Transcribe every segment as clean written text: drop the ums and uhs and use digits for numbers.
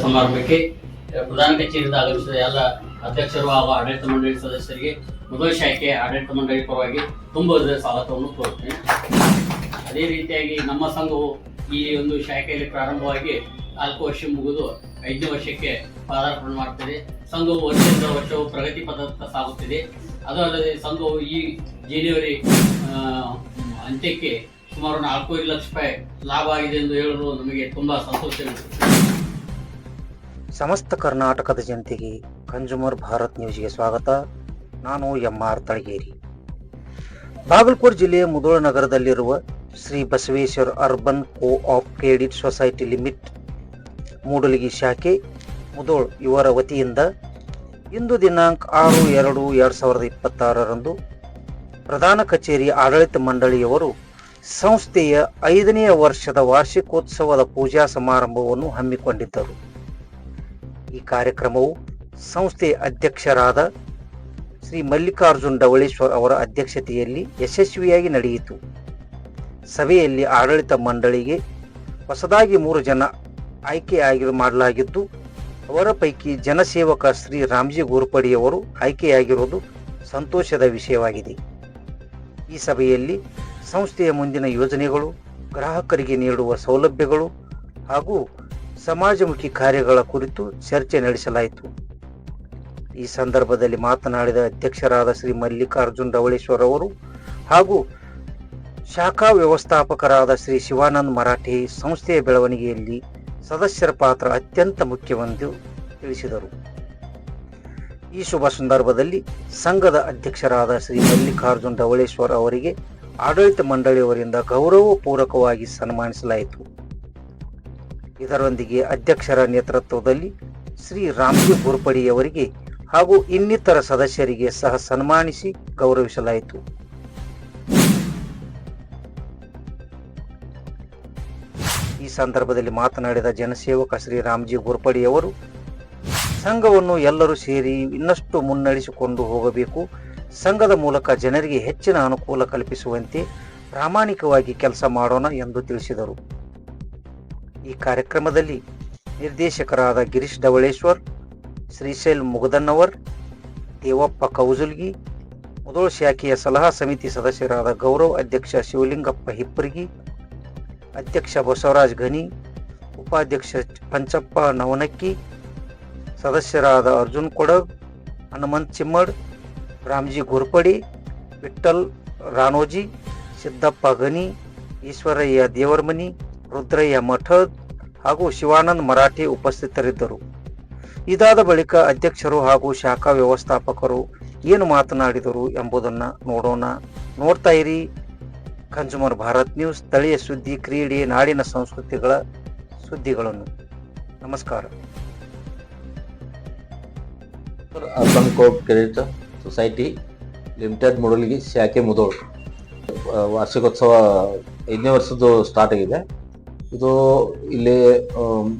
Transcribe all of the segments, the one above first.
ಸಮಾರಂಭಕ್ಕೆ ಪ್ರಧಾನ ಕಚೇರಿಯಿಂದ ಆಗಮಿಸಿದ ಎಲ್ಲ ಅಧ್ಯಕ್ಷರು ಹಾಗೂ ಆಡಳಿತ ಮಂಡಳಿ ಸದಸ್ಯರಿಗೆ ಮೊದಲ ಶಾಖೆ ಆಡಳಿತ ಮಂಡಳಿ ಪರವಾಗಿ ತುಂಬ ಸ್ವಾಗತವನ್ನು ಕೋರುತ್ತೇನೆ. ಅದೇ ರೀತಿಯಾಗಿ ನಮ್ಮ ಸಂಘವು ಈ ಒಂದು ಶಾಖೆಯಲ್ಲಿ ಪ್ರಾರಂಭವಾಗಿ 4 ವರ್ಷ ಮುಗಿದು 5ನೇ ವರ್ಷಕ್ಕೆ ಪಾದಾರ್ಪಣೆ ಮಾಡುತ್ತದೆ. ಸಂಘವು ವರ್ಷದಿಂದ ವರ್ಷವು ಪ್ರಗತಿ ಪಥದತ್ತ ಸಾಗುತ್ತಿದೆ. ಅದು ಅಲ್ಲದೆ ಸಂಘವು ಈ ಜನವರಿ ಅಂತ್ಯಕ್ಕೆ ಸುಮಾರು 4.5 ಲಕ್ಷ ರೂಪಾಯಿ ಲಾಭ ಆಗಿದೆ ಎಂದು ಹೇಳಲು ನಮಗೆ ತುಂಬ ಸಂತೋಷವಿದೆ. ಸಮಸ್ತ ಕರ್ನಾಟಕದ ಜನತೆಗೆ ಕನ್ಸ್ಯೂಮರ್ ಭಾರತ್ ನ್ಯೂಸ್ಗೆ ಸ್ವಾಗತ. ನಾನು ಎಂ.ಆರ್. ತಳಗೇರಿ. ಬಾಗಲಕೋಟೆ ಜಿಲ್ಲೆಯ ಮುಧೋಳ ನಗರದಲ್ಲಿರುವ Shri Basaveshwara urban co-op credit society limited Mudalagi ಶಾಖೆ ಮುಧೋಳ ಇವರ ವತಿಯಿಂದ ಇಂದು ದಿನಾಂಕ 6/2/2026 ಪ್ರಧಾನ ಕಚೇರಿ ಆಡಳಿತ ಮಂಡಳಿಯವರು ಸಂಸ್ಥೆಯ 5ನೇ ವರ್ಷದ ವಾರ್ಷಿಕೋತ್ಸವದ ಪೂಜಾ ಸಮಾರಂಭವನ್ನು ಹಮ್ಮಿಕೊಂಡಿದ್ದರು. ಈ ಕಾರ್ಯಕ್ರಮವು ಸಂಸ್ಥೆಯ ಅಧ್ಯಕ್ಷರಾದ ಶ್ರೀ ಮಲ್ಲಿಕಾರ್ಜುನ್ ಡವಳೇಶ್ವರ್ ಅವರ ಅಧ್ಯಕ್ಷತೆಯಲ್ಲಿ ಯಶಸ್ವಿಯಾಗಿ ನಡೆಯಿತು. ಸಭೆಯಲ್ಲಿ ಆಡಳಿತ ಮಂಡಳಿಗೆ ಹೊಸದಾಗಿ 3 ಜನ ಆಯ್ಕೆ ಮಾಡಲಾಗಿದ್ದು, ಅವರ ಪೈಕಿ ಜನಸೇವಕ ಶ್ರೀ ರಾಮ್ಜಿ ಗೋರ್ಪಡಿಯವರು ಆಯ್ಕೆಯಾಗಿರುವುದು ಸಂತೋಷದ ವಿಷಯವಾಗಿದೆ. ಈ ಸಭೆಯಲ್ಲಿ ಸಂಸ್ಥೆಯ ಮುಂದಿನ ಯೋಜನೆಗಳು, ಗ್ರಾಹಕರಿಗೆ ನೀಡುವ ಸೌಲಭ್ಯಗಳು ಹಾಗೂ ಸಮಾಜಮುಖಿ ಕಾರ್ಯಗಳ ಕುರಿತು ಚರ್ಚೆ ನಡೆಸಲಾಯಿತು. ಈ ಸಂದರ್ಭದಲ್ಲಿ ಮಾತನಾಡಿದ ಅಧ್ಯಕ್ಷರಾದ ಶ್ರೀ ಮಲ್ಲಿಕಾರ್ಜುನ್ ಡವಳೇಶ್ವರ್ ಅವರು ಹಾಗೂ ಶಾಖಾ ವ್ಯವಸ್ಥಾಪಕರಾದ ಶ್ರೀ ಶಿವಾನಂದ್ ಮರಾಠೆ ಸಂಸ್ಥೆಯ ಬೆಳವಣಿಗೆಯಲ್ಲಿ ಸದಸ್ಯರ ಪಾತ್ರ ಅತ್ಯಂತ ಮುಖ್ಯವೆಂದು ತಿಳಿಸಿದರು. ಈ ಶುಭ ಸಂದರ್ಭದಲ್ಲಿ ಸಂಘದ ಅಧ್ಯಕ್ಷರಾದ ಶ್ರೀ ಮಲ್ಲಿಕಾರ್ಜುನ್ ಡವಳೇಶ್ವರ್ ಅವರಿಗೆ ಆಡಳಿತ ಮಂಡಳಿಯವರಿಂದ ಗೌರವಪೂರ್ವಕವಾಗಿ ಸನ್ಮಾನಿಸಲಾಯಿತು. ಇದರೊಂದಿಗೆ ಅಧ್ಯಕ್ಷರ ನೇತೃತ್ವದಲ್ಲಿ ಶ್ರೀ ರಾಮ್ಜಿ ಗೋರ್ಪಡಿಯವರಿಗೆ ಹಾಗೂ ಇನ್ನಿತರ ಸದಸ್ಯರಿಗೆ ಸಹ ಸನ್ಮಾನಿಸಿ ಗೌರವಿಸಲಾಯಿತು. ಈ ಸಂದರ್ಭದಲ್ಲಿ ಮಾತನಾಡಿದ ಜನಸೇವಕ ಶ್ರೀ ರಾಮ್ಜಿ ಗೋರ್ಪಡಿಯವರು, ಸಂಘವನ್ನು ಎಲ್ಲರೂ ಸೇರಿ ಇನ್ನಷ್ಟು ಮುನ್ನಡೆಸಿಕೊಂಡು ಹೋಗಬೇಕು. ಸಂಘದ ಮೂಲಕ ಜನರಿಗೆ ಹೆಚ್ಚಿನ ಅನುಕೂಲ ಕಲ್ಪಿಸುವಂತೆ ಪ್ರಾಮಾಣಿಕವಾಗಿ ಕೆಲಸ ಮಾಡೋಣ ಎಂದು ತಿಳಿಸಿದರು. ಈ ಕಾರ್ಯಕ್ರಮದಲ್ಲಿ ನಿರ್ದೇಶಕರಾದ ಗಿರೀಶ್ ಡವಳೇಶ್ವರ್, ಶ್ರೀಶೈಲ್ ಮುಗದನ್ನವರ್, ದೇವಪ್ಪ ಕೌಜುಲ್ಗಿ, ಮುಧೋಳ ಶಾಖೆಯ ಸಲಹಾ ಸಮಿತಿ ಸದಸ್ಯರಾದ ಗೌರವ್ ಅಧ್ಯಕ್ಷ ಶಿವಲಿಂಗಪ್ಪ ಹಿಪ್ಪರ್ಗಿ, ಅಧ್ಯಕ್ಷ ಬಸವರಾಜ್ ಘನಿ, ಉಪಾಧ್ಯಕ್ಷ ಪಂಚಪ್ಪ ನವನಕ್ಕಿ, ಸದಸ್ಯರಾದ ಅರ್ಜುನ್ ಕೊಡಗ್, ಹನುಮಂತ್ ಚಿಮ್ಮಡ್, ರಾಮ್ಜಿ ಗೋರ್ಪಡಿ, ವಿಠ್ಠಲ್ ರಾನೋಜಿ, ಸಿದ್ದಪ್ಪ ಗನಿ, ಈಶ್ವರಯ್ಯ ದೇವರಮನಿ, ರುದ್ರಯ್ಯ ಮಠದ್ ಹಾಗೂ ಶಿವಾನಂದ್ ಮರಾಠೆ ಉಪಸ್ಥಿತರಿದ್ದರು. ಇದಾದ ಬಳಿಕ ಅಧ್ಯಕ್ಷರು ಹಾಗೂ ಶಾಖಾ ವ್ಯವಸ್ಥಾಪಕರು ಏನು ಮಾತನಾಡಿದರು ಎಂಬುದನ್ನು ನೋಡೋಣ. ನೋಡ್ತಾ ಇರಿ ಕನ್ಸ್ಯೂಮರ್ ಭಾರತ್ ನ್ಯೂಸ್, ಸ್ಥಳೀಯ ಸುದ್ದಿ, ಕ್ರೀಡೆ, ನಾಡಿನ ಸಂಸ್ಕೃತಿಗಳ ಸುದ್ದಿಗಳನ್ನು. ನಮಸ್ಕಾರ. Urban co-op credit society limited Mudalagi ಶಾಖೆ ಮುಧೋಳ ವಾರ್ಷಿಕೋತ್ಸವ 5ನೇ ವರ್ಷದ್ದು ಸ್ಟಾರ್ಟ್ ಆಗಿದೆ. ಇದು ಇಲ್ಲಿ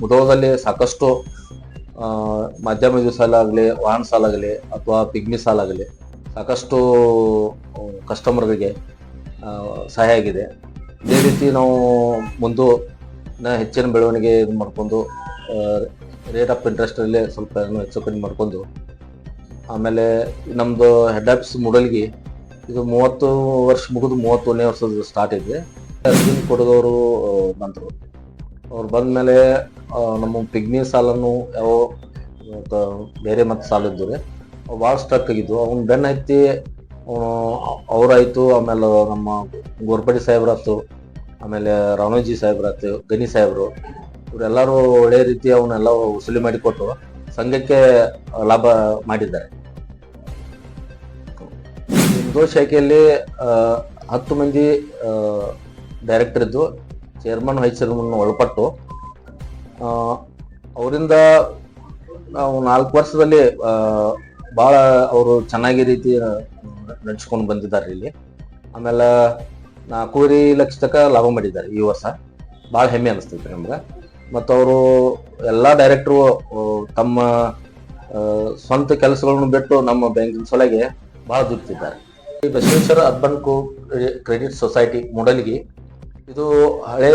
ಮುಧೋಳದಲ್ಲಿ ಸಾಕಷ್ಟು ಮಧ್ಯಮ ಸಾಲ ಆಗಲಿ, ವಾಹನ ಸಾಲ ಆಗಲಿ ಅಥವಾ ಪಿಗ್ಮಿ ಸಾಲ ಆಗಲಿ ಸಾಕಷ್ಟು ಕಸ್ಟಮರ್ಗಳಿಗೆ ಸಹಾಯ ಆಗಿದೆ. ಇದೇ ರೀತಿ ನಾವು ಮುಂದೆ ಹೆಚ್ಚಿನ ಬೆಳವಣಿಗೆ ಇದು ಮಾಡ್ಕೊಂಡು ರೇಟ್ ಆಫ್ ಇಂಟ್ರೆಸ್ಟಲ್ಲಿ ಸ್ವಲ್ಪ ಹೆಚ್ಚು ಕಡಿಮೆ ಮಾಡ್ಕೊಂಡು, ಆಮೇಲೆ ನಮ್ಮದು ಹೆಡ್ ಆಫೀಸ್ ಮೂಡಲಗಿ ಇದು 30 ವರ್ಷ ಮುಗಿದು 31ನೇ ವರ್ಷದ ಸ್ಟಾರ್ಟ್ ಇದೆ. ಅರ್ಜುನ್ ಕೊಡದವರು ಬಂದರು. ಅವ್ರು ಬಂದಮೇಲೆ ನಮ್ಮ ಪಿಗ್ಮಿ ಸಾಲನ್ನು ಯಾವ ಬೇರೆ ಮತ್ತು ಸಾಲ ಇದ್ದು ಭಾಳ ಸ್ಟಕ್ ಆಗಿದ್ದು, ಅವ್ನು ಬೆನ್ನ ಹತ್ತಿ ಅವರಾಯಿತು. ಆಮೇಲೆ ನಮ್ಮ ಗೋರ್ಪಡಿ ಸಾಹೇಬ್ರಾಯ್ತು, ಆಮೇಲೆ ರಾಣೋಜಿ ಸಾಹೇಬ್ರಾಯ್ತು, ಗನಿ ಸಾಹೇಬರು, ಇವರೆಲ್ಲರೂ ಒಳ್ಳೆಯ ರೀತಿ ಅವನ್ನೆಲ್ಲ ವಸೂಲಿ ಮಾಡಿಕೊಟ್ಟು ಸಂಘಕ್ಕೆ ಲಾಭ ಮಾಡಿದ್ದಾರೆ. ಮುಧೋಳ ಶಾಖೆಯಲ್ಲಿ 10 ಮಂದಿ ಡೈರೆಕ್ಟರ್ ಇದ್ದು, ಚೇರ್ಮನ್ ವೈಸ್ ಚೇರ್ಮನ್ ಒಳಪಟ್ಟು ಅವರಿಂದ ನಾವು 4 ವರ್ಷದಲ್ಲಿ ಭಾಳ ಅವರು ಚೆನ್ನಾಗಿ ರೀತಿ ನಡೆಸ್ಕೊಂಡು ಬಂದಿದ್ದಾರೆ ಇಲ್ಲಿ. ಆಮೇಲೆ 4.5 ಲಕ್ಷ ತನಕ ಲಾಭ ಮಾಡಿದ್ದಾರೆ ಈ ವರ್ಷ. ಭಾಳ ಹೆಮ್ಮೆ ಅನಿಸ್ತೈತೆ ನಮ್ಗೆ. ಮತ್ತು ಅವರು ಎಲ್ಲ ಡೈರೆಕ್ಟ್ರು ತಮ್ಮ ಸ್ವಂತ ಕೆಲಸಗಳನ್ನು ಬಿಟ್ಟು ನಮ್ಮ ಬ್ಯಾಂಕಿನ ಸಲುವಾಗಿ ಭಾಳ ದುಡ್ತಿದ್ದಾರೆ. ಈ ಬಸವೇಶ್ವರ ಅರ್ಬನ್ ಕೋ ಕ್ರೆಡಿಟ್ ಸೊಸೈಟಿ ಮೂಡಲಗಿ ಇದು ಹಳೆ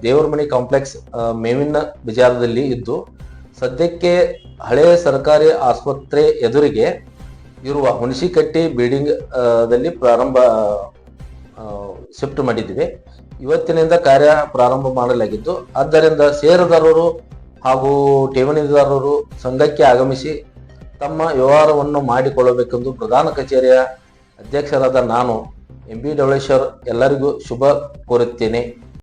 ದೇವರಮನಿ ಕಾಂಪ್ಲೆಕ್ಸ್ ಮೇವಿನ ಬಜಾರದಲ್ಲಿ ಇದ್ದು ಸದ್ಯಕ್ಕೆ ಹಳೆ ಸರ್ಕಾರಿ ಆಸ್ಪತ್ರೆ ಎದುರಿಗೆ ಇರುವ ಹುಣಸಿಕಟ್ಟಿ ಬಿಲ್ಡಿಂಗ್ ದಲ್ಲಿ ಶಿಫ್ಟ್ ಮಾಡಿದ್ದೀವಿ. ಇವತ್ತಿನಿಂದ ಕಾರ್ಯ ಪ್ರಾರಂಭ ಮಾಡಲಾಗಿದ್ದು, ಆದ್ದರಿಂದ ಷೇರುದಾರರು ಹಾಗೂ ಠೇವಣಿದಾರರು ಸಂಘಕ್ಕೆ ಆಗಮಿಸಿ ತಮ್ಮ ವ್ಯವಹಾರವನ್ನು ಮಾಡಿಕೊಳ್ಳಬೇಕೆಂದು ಪ್ರಧಾನ ಕಚೇರಿಯ ಅಧ್ಯಕ್ಷರಾದ ನಾನು MB ಡವಳೇಶ್ವರ್ ಎಲ್ಲರಿಗೂ ಶುಭ ಕೋರುತ್ತೇನೆ.